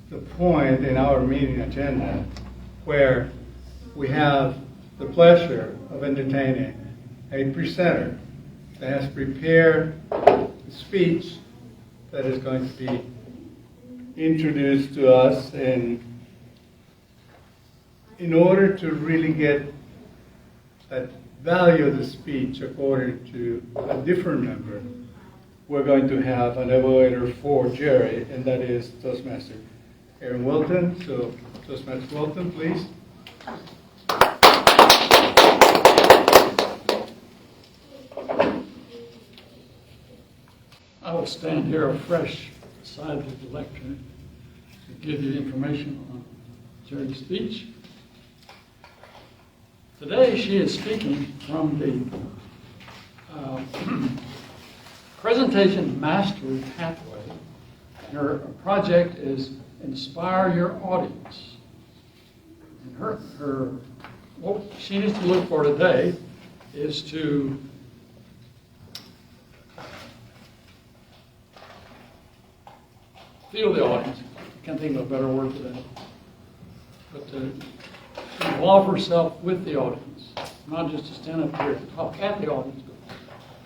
the point in our meeting agenda where we have the pleasure of entertaining a presenter that has prepared a speech that is going to be introduced to us. And in order to really get that value of the speech according to a different member, we're going to have an evaluator for Jerry, and that is Toastmaster Aaron Wilton. So Toastmaster Wilton, please. I will stand here afresh beside the lectern to give you information on Jerry's speech. Today she is speaking from the Presentation Mastery Pathway. Her project is Inspire Your Audience. And what she needs to look for today is to feel the audience. I can't think of a better word for that. But to involve herself with the audience, not just to stand up here and talk at the audience, but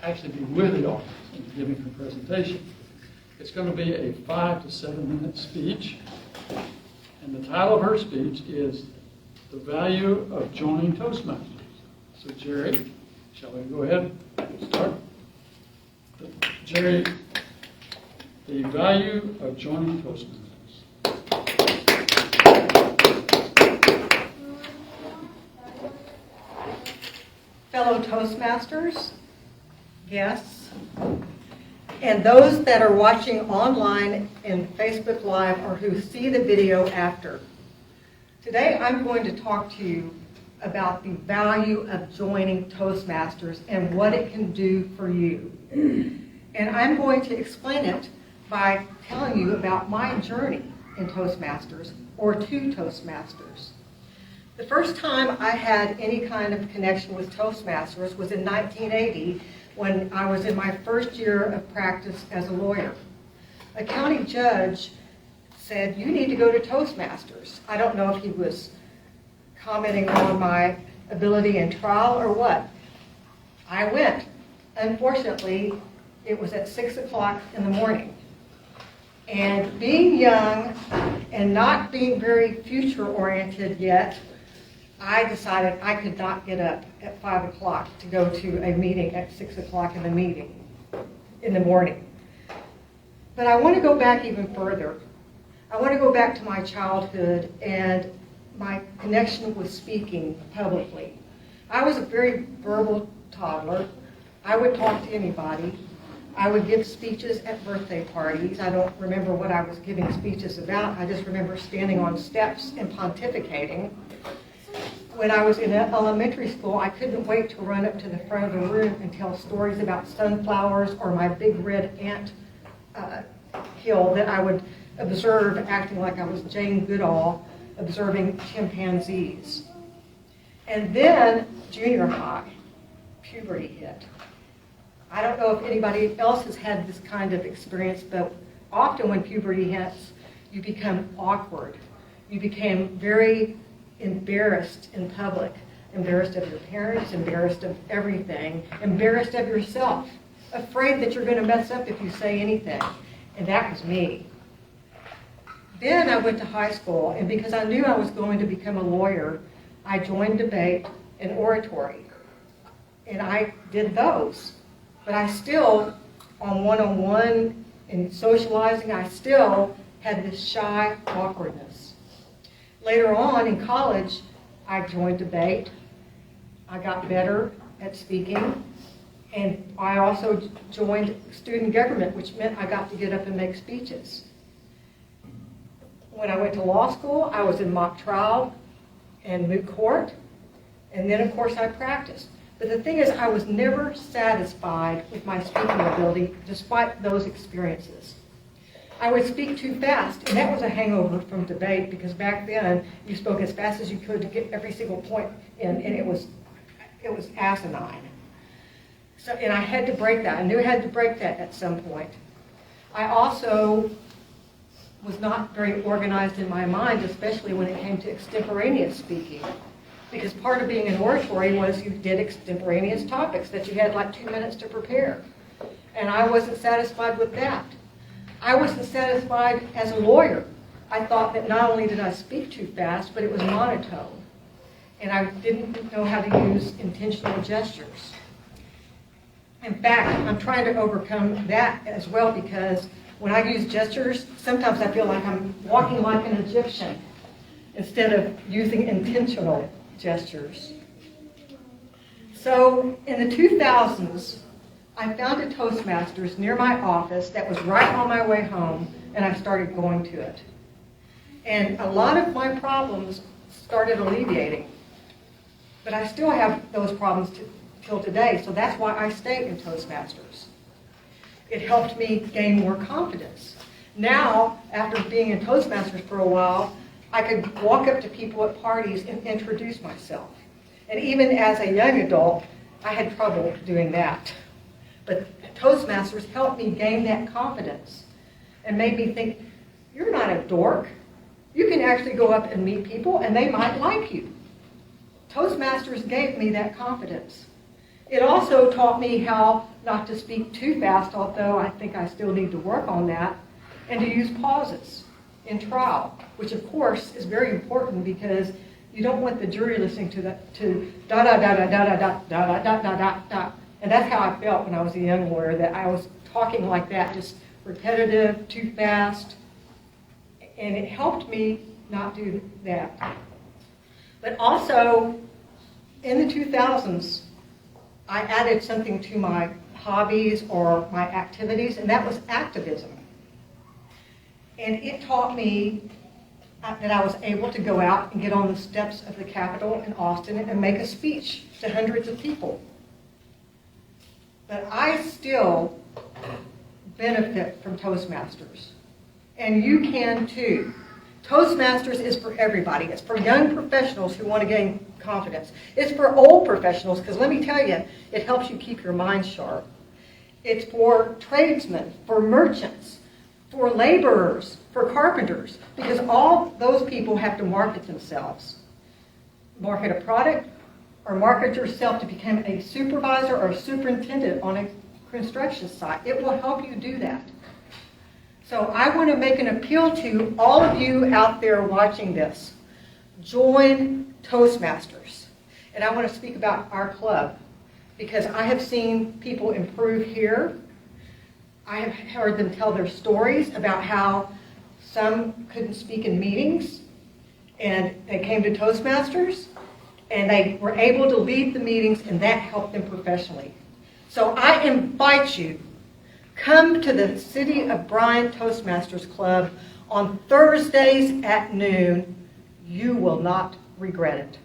actually be with the audience and giving her presentation. It's going to be a 5 to 7 minute speech, and the title of her speech is The Value of Joining Toastmasters. So Jerry, shall we go ahead and start? Jerry, the value of joining Toastmasters. Fellow Toastmasters, guests, and those that are watching online and Facebook Live or who see the video after. Today I'm going to talk to you about the value of joining Toastmasters and what it can do for you. And I'm going to explain it by telling you about my journey in Toastmasters or to Toastmasters. The first time I had any kind of connection with Toastmasters was in 1980 when I was in my first year of practice as a lawyer. A county judge said, "You need to go to Toastmasters." I don't know if he was commenting on my ability in trial or what. I went. Unfortunately, it was at 6 o'clock in the morning. And being young and not being very future-oriented yet, I decided I could not get up at 5 o'clock to go to a meeting at 6 o'clock in the morning. But I want to go back even further. I want to go back to my childhood and my connection with speaking publicly. I was a very verbal toddler. I would talk to anybody. I would give speeches at birthday parties. I don't remember what I was giving speeches about. I just remember standing on steps and pontificating. When I was in elementary school, I couldn't wait to run up to the front of the room and tell stories about sunflowers or my big red ant hill that I would observe, acting like I was Jane Goodall, observing chimpanzees. And then junior high, puberty hit. I don't know if anybody else has had this kind of experience, but often when puberty hits, you become awkward. You became very embarrassed in public, embarrassed of your parents, embarrassed of everything, embarrassed of yourself, afraid that you're going to mess up if you say anything. And that was me. Then I went to high school, and because I knew I was going to become a lawyer, I joined debate and oratory. And I did those. But I still, on one-on-one and socializing, I still had this shy awkwardness. Later on in college, I joined debate. I got better at speaking. And I also joined student government, which meant I got to get up and make speeches. When I went to law school, I was in mock trial and moot court. And then, of course, I practiced. But the thing is, I was never satisfied with my speaking ability, despite those experiences. I would speak too fast, and that was a hangover from debate, because back then, you spoke as fast as you could to get every single point in, and it was asinine. So, and I had to break that. I knew I had to break that at some point. I also was not very organized in my mind, especially when it came to extemporaneous speaking. Because part of being an oratory was you did extemporaneous topics that you had like 2 minutes to prepare. And I wasn't satisfied with that. I wasn't satisfied as a lawyer. I thought that not only did I speak too fast, but it was monotone. And I didn't know how to use intentional gestures. In fact, I'm trying to overcome that as well, because when I use gestures, sometimes I feel like I'm walking like an Egyptian instead of using intentional gestures. So in the 2000s, I found a Toastmasters near my office that was right on my way home, and I started going to it. And a lot of my problems started alleviating. But I still have those problems till today, so that's why I stay in Toastmasters. It helped me gain more confidence. Now, after being in Toastmasters for a while, I could walk up to people at parties and introduce myself. And even as a young adult, I had trouble doing that. But Toastmasters helped me gain that confidence and made me think, you're not a dork. You can actually go up and meet people and they might like you. Toastmasters gave me that confidence. It also taught me how not to speak too fast, although I think I still need to work on that, and to use pauses in trial, which of course is very important because you don't want the jury listening to da da da da da da da da da da da da. And that's how I felt when I was a young lawyer, that I was talking like that, just repetitive, too fast, and it helped me not do that. But also, in the 2000s, I added something to my hobbies or my activities, and that was activism. And it taught me that I was able to go out and get on the steps of the Capitol in Austin and make a speech to hundreds of people. But I still benefit from Toastmasters, and you can too. Toastmasters is for everybody. It's for young professionals who want to gain confidence. It's for old professionals, because let me tell you, it helps you keep your mind sharp. It's for tradesmen, for merchants, for laborers, for carpenters, because all those people have to market themselves. Market a product, or market yourself to become a supervisor or a superintendent on a construction site. It will help you do that. So I want to make an appeal to all of you out there watching this. Join Toastmasters. And I want to speak about our club, because I have seen people improve here. I have heard them tell their stories about how some couldn't speak in meetings, and they came to Toastmasters, and they were able to lead the meetings, and that helped them professionally. So I invite you, come to the City of Bryan Toastmasters Club on Thursdays at noon. You will not regret it.